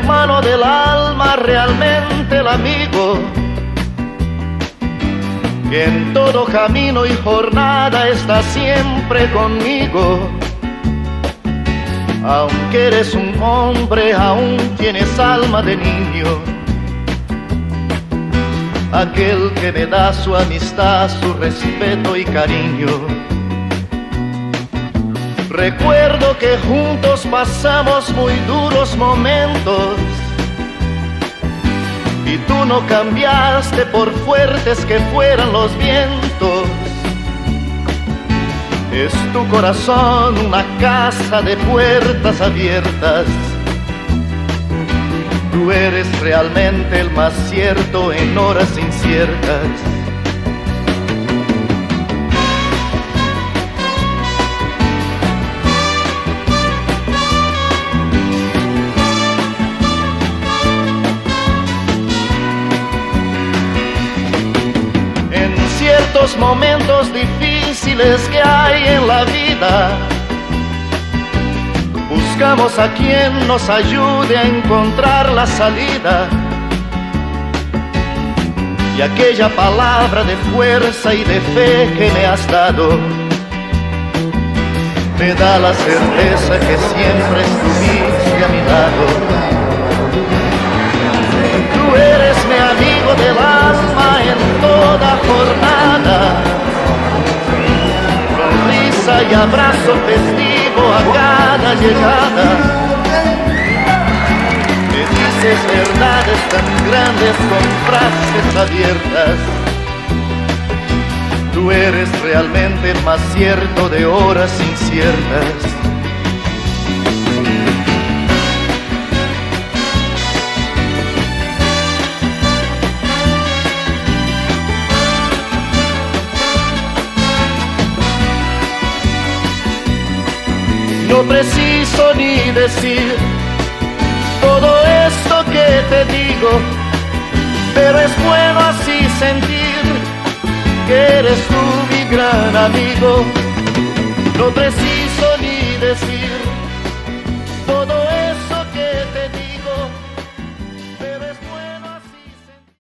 hermano del alma, realmente el amigo, que en todo camino y jornada está siempre conmigo. Aunque eres un hombre, aún tienes alma de niño, aquel que me da su amistad, su respeto y cariño. Recuerdo que juntos pasamos muy duros momentos, y tú no cambiaste por fuertes que fueran los vientos. Es tu corazón una casa de puertas abiertas. Tú eres realmente el más cierto en horas inciertas. En ciertos momentos difíciles que hay en la vida, buscamos a quien nos ayude a encontrar la salida. Y aquella palabra de fuerza y de fe que me has dado me da la certeza que siempre estuviste a mi lado. Tú eres mi amigo del alma en toda jornada, sonrisa y abrazo festivo a cada llegada. Me dices verdades tan grandes con frases abiertas. Tú eres realmente el más cierto de horas inciertas. No preciso ni decir todo esto que te digo, pero es bueno así sentir que eres tú mi gran amigo. No preciso ni decir